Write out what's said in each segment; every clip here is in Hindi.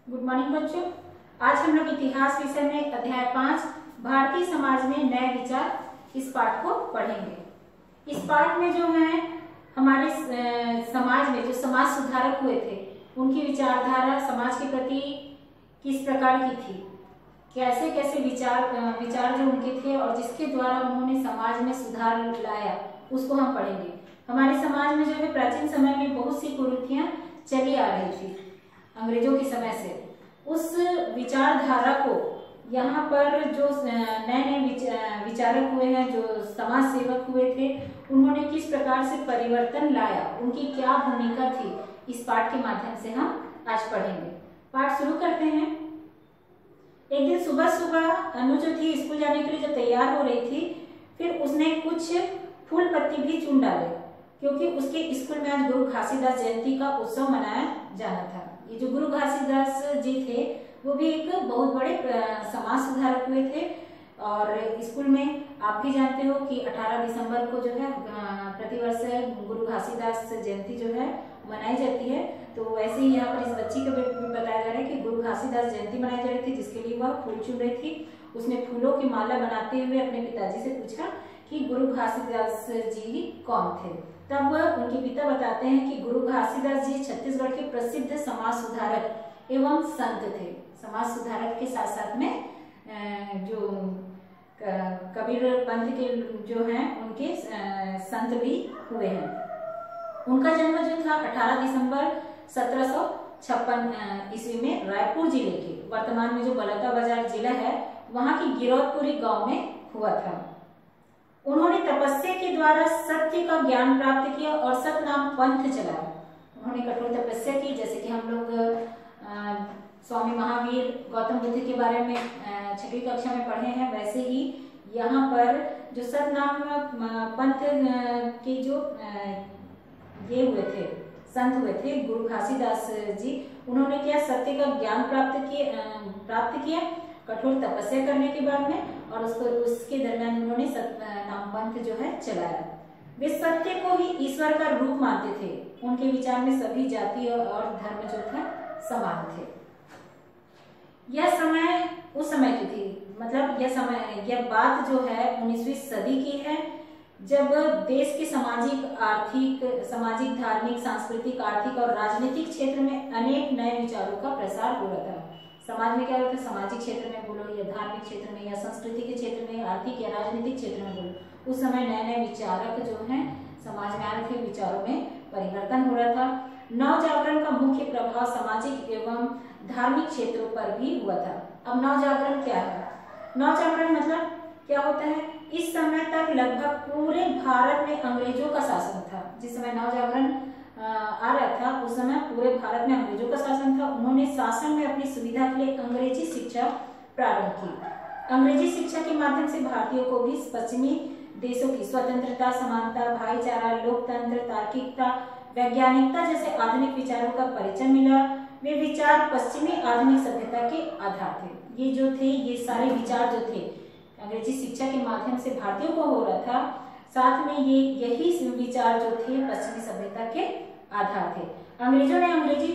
गुड मॉर्निंग बच्चों। आज हम लोग इतिहास विषय में अध्याय 5 भारतीय समाज में नए विचार इस पाठ को पढ़ेंगे। इस पाठ में जो है हमारे समाज में जो समाज सुधारक हुए थे उनकी विचारधारा समाज के प्रति किस प्रकार की थी, कैसे कैसे विचार जो उनके थे और जिसके द्वारा उन्होंने समाज में सुधार लाया उसको हम पढ़ेंगे। हमारे समाज में जो है प्राचीन समय में बहुत सी कुरीतियां चली आ रही थी अंग्रेजों के समय से। उस विचारधारा को यहाँ पर जो नए नए विचारक हुए हैं, जो समाज सेवक हुए थे, उन्होंने किस प्रकार से परिवर्तन लाया, उनकी क्या भूमिका थी, इस पाठ के माध्यम से हम आज पढ़ेंगे। पाठ शुरू करते हैं। एक दिन सुबह सुबह अनु जो थी स्कूल जाने के लिए जब तैयार हो रही थी, फिर उसने कुछ फूल पत्ती भी चुन डाले क्योंकि उसके स्कूल में आज गुरु घासीदास जयंती का उत्सव मनाया जाना था। ये जो गुरु घासीदास जी थे वो भी एक बहुत बड़े समाज सुधारक हुए थे और स्कूल में आप भी जानते हो कि 18 दिसंबर को जो है प्रतिवर्ष गुरु घासीदास जयंती जो है मनाई जाती है। तो वैसे ही यहाँ पर इस बच्ची को भी बताया जा रहा है कि गुरु घासीदास जयंती मनाई जा रही थी, जिसके लिए वह फूल चुन रही थी। उसने फूलों की माला बनाते हुए अपने पिताजी से पूछा कि गुरु घासीदास जी कौन थे। तब उनके पिता बताते हैं कि गुरु घासीदास जी छत्तीसगढ़ के प्रसिद्ध समाज सुधारक एवं संत थे। समाज सुधारक के साथ साथ में जो कबीर पंथ के जो हैं उनके संत भी हुए हैं। उनका जन्म जो था 18 दिसंबर 1756 ईस्वी में रायपुर जिले के, वर्तमान में जो बलौदाबाजार जिला है, वहां की गिरौदपुरी गांव में हुआ था। उन्होंने तपस्या के द्वारा सत्य का ज्ञान प्राप्त किया और सतनाम पंथ चलाया। उन्होंने कठोर तपस्या की, जैसे कि हम लोग स्वामी महावीर गौतम बुद्ध के बारे में 6वीं कक्षा में पढ़े हैं, वैसे ही यहाँ पर जो सतनाम पंथ के जो ये हुए थे, संत हुए थे गुरु घासीदास जी, उन्होंने क्या सत्य का ज्ञान प्राप्त किया कठोर तपस्या करने के बाद में, और उसके दरमियान उन्होंने सतनाम पंथ जो है चलाया। वे सत्य को ही ईश्वर का रूप मानते थे। उनके विचार में सभी जाति और धर्म जो था समान थे। यह समय उस समय की थी, मतलब यह बात जो है 19वीं सदी की है, जब देश के सामाजिक, धार्मिक, सांस्कृतिक, आर्थिक और राजनीतिक क्षेत्र में अनेक नए विचारों का प्रसार हो रहा था। समाज में क्या होता है, सामाजिक क्षेत्र में बोलो या धार्मिक क्षेत्र में या संस्कृति के क्षेत्र में, आर्थिक या राजनीतिक क्षेत्र में बोलो, उस समय नए नए विचारक जो हैं समाज में आ रहे थे, विचारों में परिवर्तन हो रहा था। नव जागरण का मुख्य प्रभाव सामाजिक एवं धार्मिक क्षेत्रों पर भी हुआ था। अब नव जागरण क्या है? नव जागरण मतलब क्या होता है, इस समय तक लगभग पूरे भारत में अंग्रेजों का शासन था। जिस समय नव जागरण आ रहा था उस समय पूरे भारत में अंग्रेजों का शासन था। उन्होंने शासन में अपनी सुविधा के लिए अंग्रेजी शिक्षा प्रारंभ की। अंग्रेजी शिक्षा के माध्यम से भारतीयों को भी पश्चिमी देशों की स्वतंत्रता, समानता, भाईचारा, लोकतंत्र, तार्किकता, वैज्ञानिकता जैसे आधुनिक विचारों का परिचय मिला। वे विचार पश्चिमी आधुनिक सभ्यता के आधार थे। ये जो थे, ये सारे विचार जो थे अंग्रेजी शिक्षा के माध्यम से भारतीयों को हो रहा था, साथ में यही विचार जो थे पश्चिमी सभ्यता के आधार थे। अंग्रेजों ने अंग्रेजी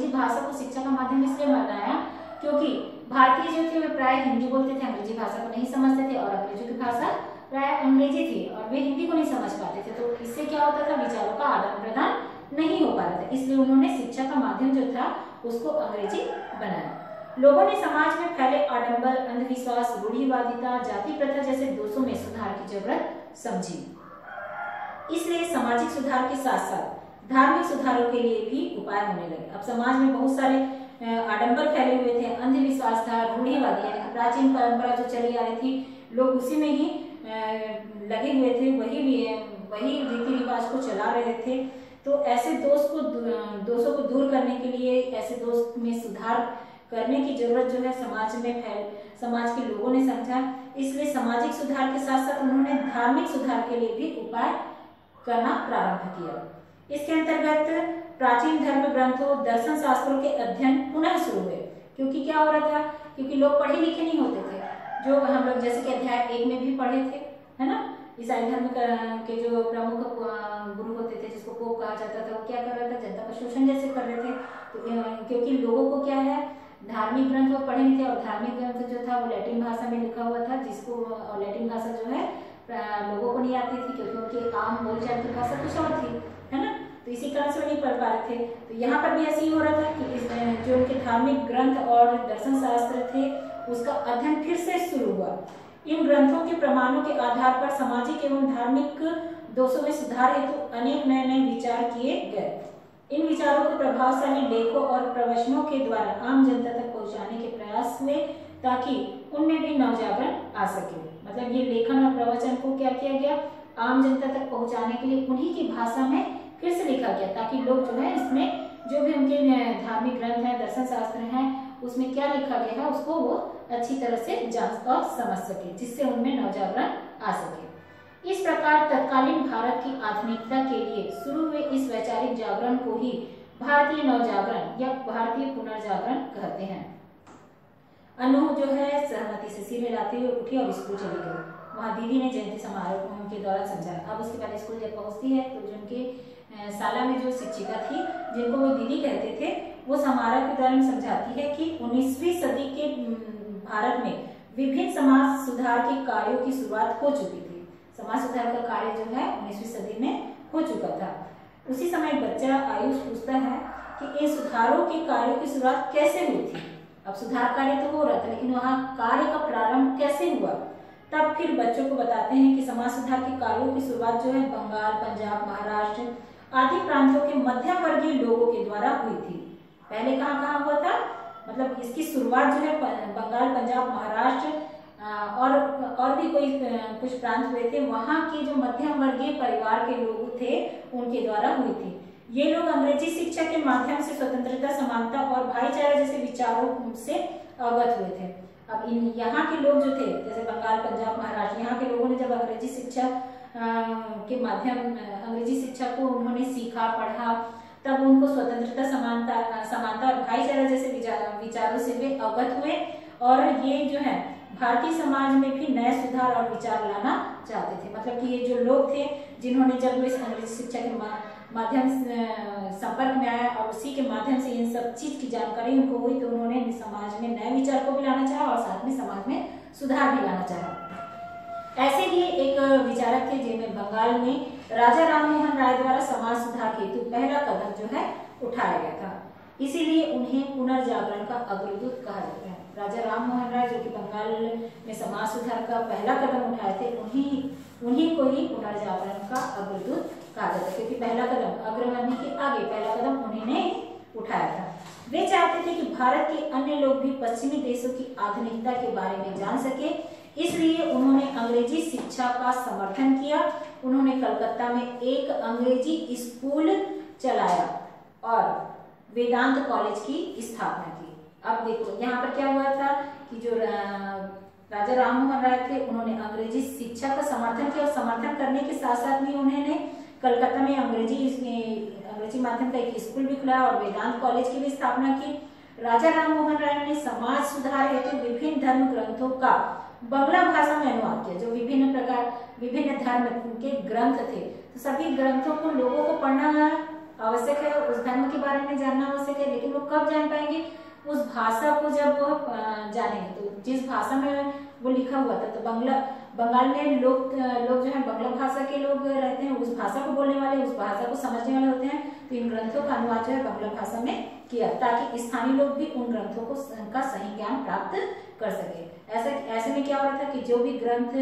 भाषा को शिक्षा का माध्यम इसलिए बनाया क्योंकि भारतीय जो थे वे प्राय हिंदी बोलते थे, अंग्रेजी भाषा को नहीं समझते थे, और अंग्रेजों की भाषा प्राय अंग्रेजी थी और वे हिंदी को नहीं समझ पाते थे। तो इससे क्या होता था, विचारों का आदान प्रदान नहीं हो पा रहा था। इसलिए उन्होंने शिक्षा का माध्यम जो था उसको अंग्रेजी बनाया। लोगों ने समाज में फैले आडंबर, अंधविश्वास, रूढ़िवादिता, जाति प्रथा जैसे दोषों में सुधार की जरूरत समझी। इसलिए सामाजिक सुधार के साथ साथ धार्मिक सुधारों के लिए भी उपाय होने लगे। अब समाज में बहुत सारे आडंबर फैले हुए थे, अंधविश्वास था, रूढ़िवादी यानी प्राचीन परंपरा जो चली आ रही थी, लोग उसी में ही लगे हुए थे, वही रीति रिवाज को चला रहे थे। तो ऐसे दोषों को दूर करने के लिए, ऐसे दोष में सुधार करने की जरूरत जो है समाज के लोगों ने समझा। इसलिए सामाजिक सुधार के साथ साथ उन्होंने धार्मिक सुधार के लिए भी उपाय करना प्रारंभ किया। इसके अंतर्गत प्राचीन धर्म ग्रंथों, दर्शन शास्त्रों के अध्ययन पुनः शुरू हुए। क्योंकि क्या हो रहा था, क्योंकि लोग पढ़े लिखे नहीं होते थे, जो हम लोग जैसे कि अध्याय 1 में भी पढ़े थे, है ना। ईसाई धर्म के जो प्रमुख गुरु होते थे, जिसको पोप कहा जाता था, वो क्या कर रहा था, जनता का शोषण जैसे कर रहे थे। तो क्योंकि धार्मिक ग्रंथ वो पढ़े नहीं थे, और धार्मिक ग्रंथ जो था वो लैटिन भाषा में लिखा हुआ था, जिसको लैटिन भाषा जो है लोगों को नहीं आती थी, क्योंकि उनकी आम बोलचाल की भाषा कुछ और थी, है ना। तो इसी कारण से वो नहीं पढ़ पा रहे थे। तो यहाँ पर भी ऐसे ही हो रहा था कि जो उनके धार्मिक ग्रंथ और दर्शन शास्त्र थे उसका अध्ययन फिर से शुरू हुआ। इन ग्रंथों के प्रमाणों के आधार पर सामाजिक एवं धार्मिक दोषों में सुधार हेतु अनेक नए नए विचार किए गए। इन विचारों को प्रभावशाली लेखों और प्रवचनों के द्वारा आम जनता तक पहुंचाने के प्रयास हुए, ताकि उनमें भी नवजागरण आ सके। मतलब ये लेखन और प्रवचन को क्या किया गया, आम जनता तक पहुंचाने के लिए उन्हीं की भाषा में फिर से लिखा गया, ताकि लोग जो है इसमें जो भी उनके धार्मिक ग्रंथ है, दर्शन शास्त्र है, उसमें क्या लिखा गया है उसको वो अच्छी तरह से जांच और समझ सके, जिससे उनमें नवजागरण आ सके। इस प्रकार तत्कालीन भारत की आधुनिकता के लिए शुरू हुए इस वैचारिक जागरण को ही भारतीय नवजागरण या भारतीय पुनर्जागरण कहते हैं। अनु जो है सहमति से सिर हिलाते हुए उठी और स्कूल चली गई। वहाँ दीदी ने जयंती समारोह के दौरान समझाया। अब उसके बाद स्कूल जब पहुँचती है तो जो उनके शाला में जो शिक्षिका थी, जिनको वो दीदी कहते थे, वो समारोह के दौरान समझाती है कि 19वीं सदी के भारत में विभिन्न समाज सुधार के कार्यों की शुरुआत हो चुकी थी। समाज सुधार का कार्य जो है 19वीं सदी में हो चुका था। उसी समय बच्चा आयुष पूछता है कि इन सुधारों के कार्यों की शुरुआत कैसे हुई थी। अब सुधार कार्य तो हो रहा था, लेकिन वहाँ कार्य का प्रारंभ कैसे हुआ। तब फिर बच्चों को बताते हैं कि समाज सुधार के कार्यों की शुरुआत जो है बंगाल, पंजाब, महाराष्ट्र आदि प्रांतों के मध्यम वर्गीय लोगों के द्वारा हुई थी। पहले कहाँ हुआ था, मतलब इसकी शुरुआत जो है बंगाल, पंजाब, महाराष्ट्र और भी कोई कुछ प्रांत हुए थे, वहाँ के जो मध्यम वर्गीय परिवार के लोग थे उनके द्वारा हुई थी। ये लोग अंग्रेजी शिक्षा के माध्यम से स्वतंत्रता, समानता और भाईचारा जैसे विचारों से अवगत हुए थे। अब यहाँ के लोग जो थे, जैसे बंगाल, पंजाब, महाराष्ट्र, यहाँ के लोगों ने जब अंग्रेजी शिक्षा के माध्यम अंग्रेजी शिक्षा को उन्होंने सीखा, पढ़ा, तब उनको स्वतंत्रता, समानता और भाईचारा जैसे विचारों से वे अवगत हुए, और ये जो है भारतीय समाज में भी नए सुधार और विचार लाना चाहते थे। मतलब कि ये जो लोग थे जिन्होंने जब इस अंग्रेजी शिक्षा के माध्यम संपर्क में आया और उसी के माध्यम से इन सब चीज की जानकारी उनको हुई, तो उन्होंने समाज में नए विचार को भी लाना चाहा और साथ में समाज में सुधार भी लाना चाहा। ऐसे ही एक विचारक थे जिनमें बंगाल में राजा राममोहन राय द्वारा समाज सुधार हेतु पहला कदम जो है उठाया गया था, इसीलिए उन्हें पुनर्जागरण का अग्रदूत कहा जाता है। राजा राममोहन राय जो कि बंगाल में समाज सुधार का पहला कदम उठाए थे, उन्हीं को ही पुनर्जागरण का अग्रदूत कहा जाता है, क्योंकि पहला कदम अग्रगण्य के आगे पहला कदम उन्होंने उठाया था। वे चाहते थे कि भारत के अन्य लोग भी पश्चिमी देशों की आधुनिकता के बारे में जान सके, इसलिए उन्होंने अंग्रेजी शिक्षा का समर्थन किया। उन्होंने कलकत्ता में एक अंग्रेजी स्कूल चलाया और वेदांत कॉलेज की स्थापना की। अब देखो यहाँ पर क्या हुआ था कि जो राजा राममोहन राय थे, उन्होंने अंग्रेजी शिक्षा का समर्थन किया और समर्थन करने के साथ साथ में उन्होंने कलकत्ता में अंग्रेजी माध्यम का एक स्कूल भी खुला और वेदांत कॉलेज की भी स्थापना की। राजा राममोहन राय ने समाज सुधार हेतु विभिन्न धर्म ग्रंथों का बंगला भाषा में अनुवाद किया। जो विभिन्न धर्म के ग्रंथ थे, तो सभी ग्रंथों को लोगों को पढ़ना आवश्यक है, उस धर्म के बारे में जानना आवश्यक है, लेकिन वो कब जान पाएंगे, उस भाषा को जब वो जानेंगे। तो जिस भाषा में वो लिखा हुआ था, तो बंगाल में लोग जो है बंगला भाषा के लोग रहते हैं, उस भाषा को बोलने वाले, उस भाषा को समझने वाले होते हैं। तो इन ग्रंथों का अनुवाद जो है बंगला भाषा में किया, ताकि स्थानीय लोग भी उन ग्रंथों का सही ज्ञान प्राप्त कर सके। ऐसे में क्या हो रहा था कि जो भी ग्रंथ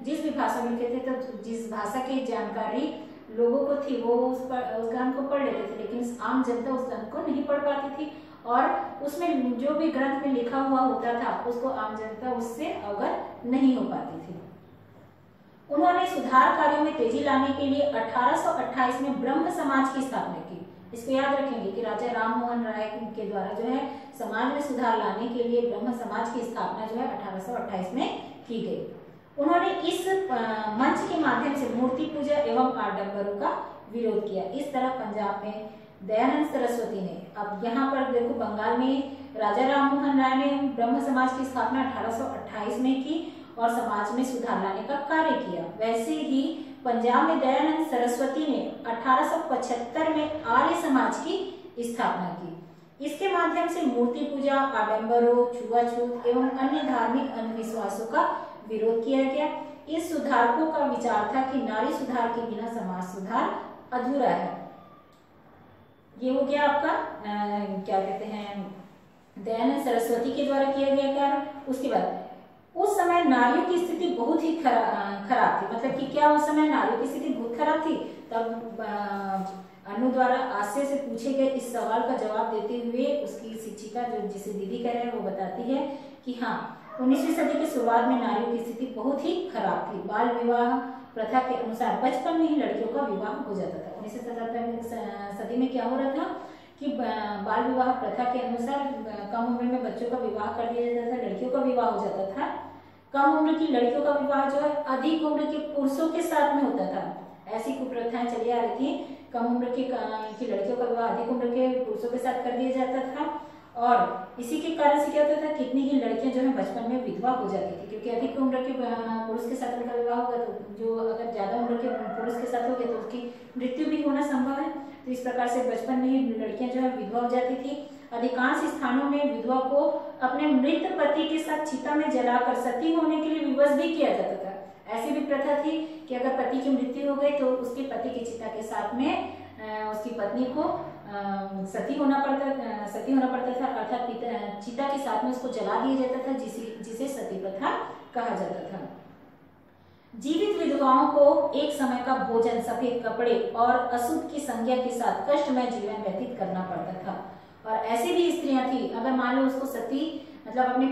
जिस भी भाषा में लिखे थे, तो जिस भाषा की जानकारी लोगों को थी वो उस ग्रंथ को पढ़ लेते थे, लेकिन आम जनता उस ग्रंथ को नहीं पढ़ पाती थी, और उसमें जो भी ग्रंथ में लिखा हुआ होता था उसको आम जनता उससे अवगत नहीं हो पाती थी। उन्होंने सुधार कार्यों में तेजी लाने के लिए 1828 में ब्रह्म समाज की स्थापना की। इसको याद रखेंगे कि राजा राममोहन राय के द्वारा जो है समाज में सुधार लाने के लिए ब्रह्म समाज की स्थापना जो है 1828 में की गई। उन्होंने इस मंच के माध्यम से मूर्ति पूजा एवं आडंबरों का विरोध किया। इस तरह पंजाब में दयानंद सरस्वती ने, अब यहाँ पर देखो बंगाल में राजा राममोहन राय ने ब्रह्म समाज की स्थापना 1828 में की और समाज में सुधार लाने का कार्य किया। वैसे ही पंजाब में दयानंद सरस्वती ने 1875 में आर्य समाज की स्थापना की। इसके माध्यम से मूर्ति पूजा, आडंबरों, छुआछूत एवं अन्य धार्मिक अंधविश्वासों का विरोध किया गया। इस सुधारकों का विचार था कि नारी सुधार के बिना समाज सुधार अधूरा है। ये हो गया आपका क्या कहते हैं, दयानंद सरस्वती के द्वारा किया गया कार्य। उसके बाद उस समय नारियों की स्थिति बहुत ही खराब थी। मतलब कि क्या उस समय नारियों की स्थिति बहुत खराब थी। तब अनु द्वारा आश्चर्य से पूछे गए इस सवाल का जवाब देते हुए उसकी शिक्षिका, जो जिसे दीदी कह रहे हैं, वो बताती है कि हाँ, 19वीं सदी की शुरुआत में नारियों की स्थिति बहुत ही खराब थी। बाल विवाह प्रथा के अनुसार बचपन में ही लड़कियों का विवाह हो जाता था। 19वीं सदी में क्या हो रहा था कि बाल विवाह प्रथा के अनुसार कम उम्र में बच्चों का विवाह कर दिया जाता था, लड़कियों का विवाह हो जाता था। कम उम्र की लड़कियों का विवाह जो है अधिक उम्र के पुरुषों के साथ में होता था। ऐसी कुप्रथाएं चली आ रही थी। कम उम्र की लड़कियों का विवाह अधिक उम्र के पुरुषों के साथ कर दिया जाता था, और इसी के कारण से क्या होता था, कितनी ही लड़कियां जो है बचपन में विधवा हो जाती थी, क्योंकि अधिक उम्र के पुरुष के साथ उनका विवाह होगा, तो जो अगर ज्यादा उम्र के पुरुष के साथ हो गया तो उसकी मृत्यु भी होना संभव है। तो इस प्रकार से बचपन में ही लड़कियां जो है विधवा हो जाती थी। अधिकांश स्थानों में विधवा को अपने मृत पति के साथ चिता में जलाकर सती होने के लिए विवश भी किया जाता था। ऐसी भी प्रथा थी कि अगर पति की मृत्यु हो गई तो उसके पति की चिता के साथ में उसकी पत्नी को सती होना पड़ता था, अर्थात चिता के साथ में उसको जला दिया जाता था, जिसे सती प्रथा कहा जाता था। जीवित विधवाओं को एक समय का भोजन, सफेद कपड़े और अशुद्ध की संज्ञा के साथ कष्टमय जीवन व्यतीत करना पड़ता था। और ऐसी भी स्त्रियां थी, अगर मान लो उसको सती मतलब अपने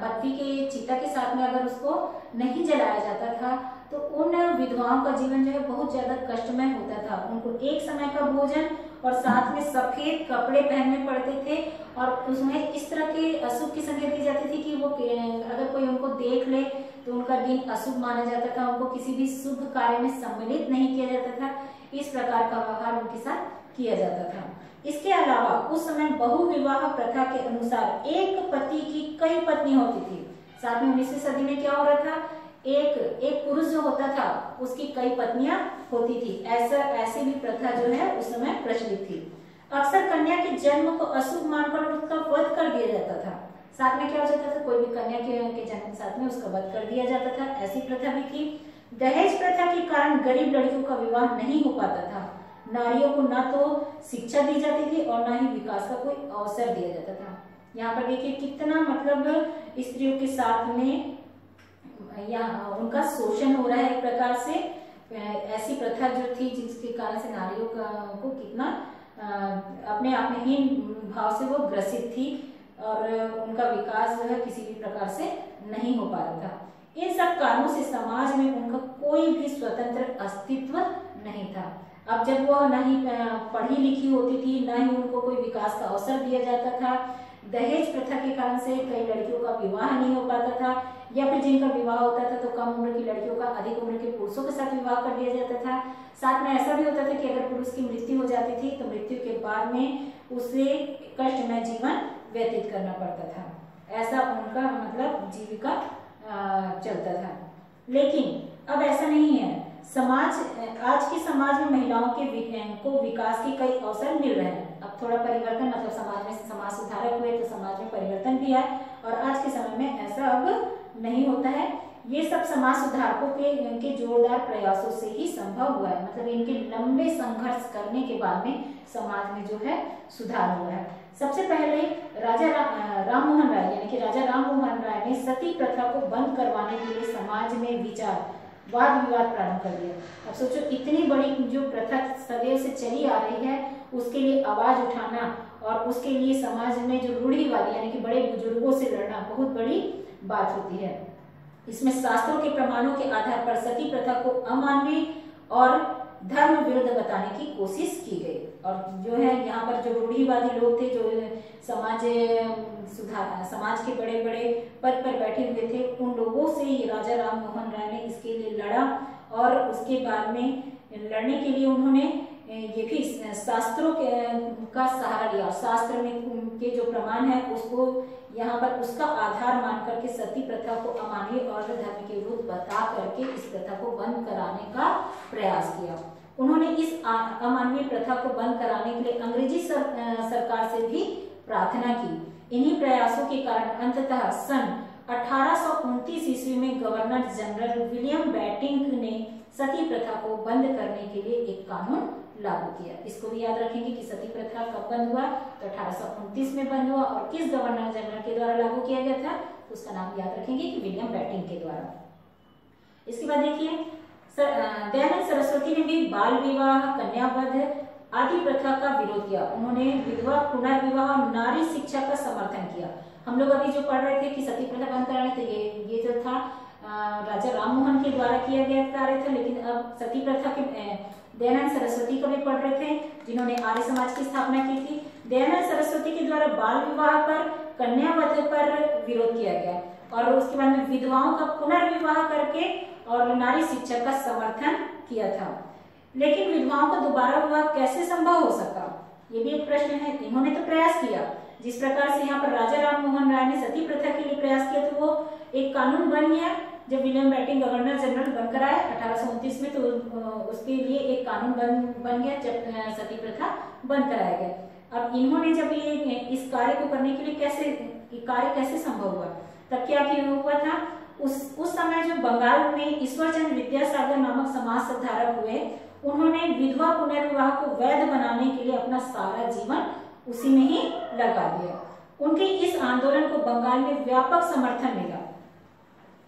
पति के चिता के साथ में अगर उसको नहीं जलाया जाता था तो उन विधवाओं का जीवन जो है बहुत ज्यादा कष्टमय होता था। उनको एक समय का भोजन और साथ में सफेद कपड़े पहनने पड़ते थे, और उसमें इस तरह के अशुभ की संज्ञा दी जाती थी कि वो अगर कोई उनको देख ले तो उनका दिन अशुभ माना जाता था, उनको किसी भी शुभ कार्य में सम्मिलित नहीं किया जाता था। इस प्रकार का व्यवहार उनके साथ किया जाता था। इसके अलावा उस समय बहुविवाह प्रथा के अनुसार एक पति की कई पत्नी होती थी। साथ में 19वीं सदी में क्या हो रहा था, एक पुरुष जो होता था उसकी कई पत्नियां होती थी। ऐसी भी प्रथा जो है उस समय प्रचलित थी। अक्सर कन्या के जन्म को अशुभ मानकर उसका वध कर दिया जाता था। साथ में क्या हो जाता था, कोई भी कन्या के जन्म के साथ में उसका वध कर दिया जाता था। ऐसी प्रथा भी थी। दहेज प्रथा के कारण गरीब लड़कियों का विवाह नहीं हो पाता था। नारियों को न तो शिक्षा दी जाती थी और न ही विकास का कोई अवसर दिया जाता था। यहाँ पर देखिए कितना मतलब स्त्रियों के साथ में या उनका शोषण हो रहा है एक प्रकार से। ऐसी प्रथा जो थी जिसके कारण से नारियों को कितना अपने आप में हीन भाव से वो ग्रसित थी और उनका विकास जो है किसी भी प्रकार से नहीं हो पा रहा था। इन सब कारणों से समाज में उनका कोई भी स्वतंत्र अस्तित्व नहीं था। अब जब वह न ही पढ़ी लिखी होती थी, न ही उनको कोई विकास का अवसर दिया जाता था, दहेज प्रथा के कारण से कई लड़कियों का विवाह नहीं हो पाता था, या फिर जिनका विवाह होता था तो कम उम्र की लड़कियों का अधिक उम्र के पुरुषों के साथ विवाह कर दिया जाता था। साथ में ऐसा भी होता था कि अगर पुरुष की मृत्यु हो जाती थी तो मृत्यु के बाद में उसे कष्टमय जीवन व्यतीत करना पड़ता था। ऐसा उनका मतलब जीविका चलता था। लेकिन अब ऐसा नहीं है। आज के समाज में महिलाओं को विकास के कई अवसर मिल रहे हैं। अब थोड़ा परिवर्तन मतलब समाज में समाज सुधारक हुए तो समाज में परिवर्तन भी आए, और आज के समय में ऐसा अब नहीं होता है। ये सब समाज सुधारकों के जोरदार प्रयासों से ही संभव हुआ है। मतलब इनके लंबे संघर्ष करने के बाद में समाज में जो है सुधार हुआ है। सबसे पहले राजा राम मोहन राय यानी कि राजा राम मोहन राय ने सती प्रथा को बंद करवाने के लिए समाज में विचार वाद विवाद प्रारंभ कर दिया। अब सोचो इतनी बड़ी जो प्रथा सदैव से चली आ रही है उसके लिए आवाज उठाना और उसके लिए समाज में जो रूढ़िवादी यानी कि बड़े बुजुर्गों से लड़ना बहुत बड़ी बात होती है। इसमें शास्त्रों के प्रमाणों के आधार पर सती प्रथा को अमानवीय और धर्म विरुद्ध बताने की कोशिश की गई। और जो है यहाँ पर जो रूढ़िवादी लोग थे, जो समाज के बड़े बड़े पद पर बैठे हुए थे, उन लोगों से राजा राम मोहन राय ने इसके लिए लड़ा, और उसके बाद में लड़ने के लिए उन्होंने ये भी शास्त्रों का सहारा लिया। शास्त्र में के जो प्रमाण है उसको यहाँ पर उसका आधार मान करके सती प्रथा को अमानवीय और धर्म के विरुद्ध बता करके इस प्रथा को बंद कराने का प्रयास किया। उन्होंने इस अमानवीय प्रथा को बंद कराने के लिए अंग्रेजी सरकार से भी प्रार्थना की। इन्हीं प्रयासों के कारण अंततः सन 1829 ईस्वी में गवर्नर जनरल विलियम बेटिंक ने सती प्रथा को बंद करने के लिए एक कानून लागू किया। इसको भी याद रखेंगे कि सती प्रथा कब बंद हुआ, तो 1829 में बंद हुआ और किस गवर्नर जनरल के द्वारा लागू किया गया था, उसका नाम याद रखेंगे कि विलियम बेटिंक के द्वारा। इसके बाद देखिए दयानंद सरस्वती ने भी बाल विवाह, कन्यावध आदि प्रथा का विरोध किया। उन्होंने विधवा पुनर्विवाह, नारी शिक्षा का समर्थन किया। हम लोग अभी जो पढ़ रहे थे कि सती प्रथा बंद कराने, तो ये जो था राजा राममोहन के द्वारा किया गया कार्य था, लेकिन अब सती प्रथा के दयानंद सरस्वती को भी पढ़ रहे थे, जिन्होंने आर्य समाज की स्थापना की थी। दयानंद सरस्वती के द्वारा बाल विवाह पर, कन्यावध पर विरोध किया गया और उसके बाद में विधवाओं का पुनर्विवाह करके और नारी शिक्षा का समर्थन किया था। लेकिन विधवाओं का दोबारा विवाह कैसे संभव हो सका, ये भी एक प्रश्न है। इन्होंने तो प्रयास किया, जिस प्रकार से यहाँ पर राजा राममोहन राय ने सती प्रथा के लिए प्रयास किया, तो वो एक कानून बन गया। जब विलियम बेटिंक गवर्नर जनरल बनकर आए 1829 में, तो उसके लिए एक कानून बन गया, जब सती प्रथा बंद कराया गया। अब इन्होंने जब ये इस कार्य को करने के लिए कार्य कैसे संभव हुआ, तब क्या हुआ था, उस समय जो बंगाल में ईश्वरचंद्र विद्यासागर नामक समाज सुधारक हुए, उन्होंने विधवा पुनर्विवाह को वैध बनाने के लिए अपना सारा जीवन उसी में ही लगा दिया। उनके इस आंदोलन को बंगाल में व्यापक समर्थन मिला।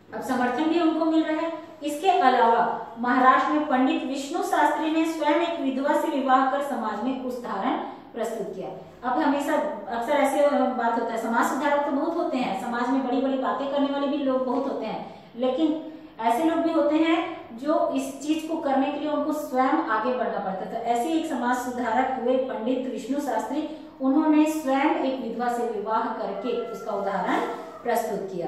अब समर्थन भी उनको मिल रहा है। इसके अलावा महाराष्ट्र में पंडित विष्णु शास्त्री ने स्वयं एक विधवा से विवाह कर समाज में उदाहरण प्रस्तुत किया। अब हमेशा अक्सर ऐसे बात होता है, समाज सुधारक तो बहुत होते हैं, समाज में बड़ी बड़ी बातें करने वाले भी लोग बहुत होते हैं, लेकिन ऐसे लोग भी होते हैं जो इस चीज को करने के लिए उनको स्वयं आगे बढ़ना पड़ता था। ऐसे एक समाज सुधारक हुए पंडित विष्णु शास्त्री, उन्होंने स्वयं एक विधवा से विवाह करके उसका उदाहरण प्रस्तुत किया।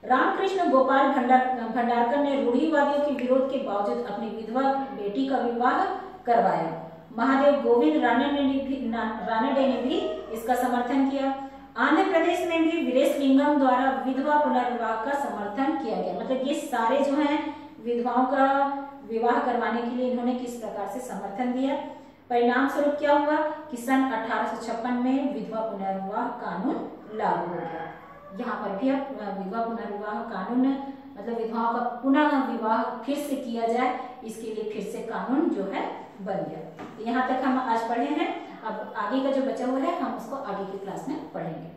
रामकृष्ण गोपाल भंडारकर ने रूढ़िवादियों के विरोध के बावजूद अपनी विधवा बेटी का विवाह करवाया। महादेव गोविंद रानडे ने भी इसका समर्थन किया। आंध्र प्रदेश में भी वीरेशलिंगम द्वारा विधवा पुनर्विवाह का समर्थन किया गया। मतलब ये सारे जो हैं विधवाओं का विवाह करवाने के लिए इन्होंने किस प्रकार से समर्थन दिया। परिणाम स्वरूप क्या हुआ कि सन 1856 में विधवा पुनर्विवाह कानून लागू हो गया। यहाँ पर भी अब विधवा पुनर्विवाह कानून मतलब विधवाओं का पुनः विवाह फिर से किया जाए, इसके लिए फिर से कानून जो है बन गया। यहाँ तक हम आज पढ़े हैं। अब आगे का जो बचा हुआ है हम उसको आगे की क्लास में पढ़ेंगे।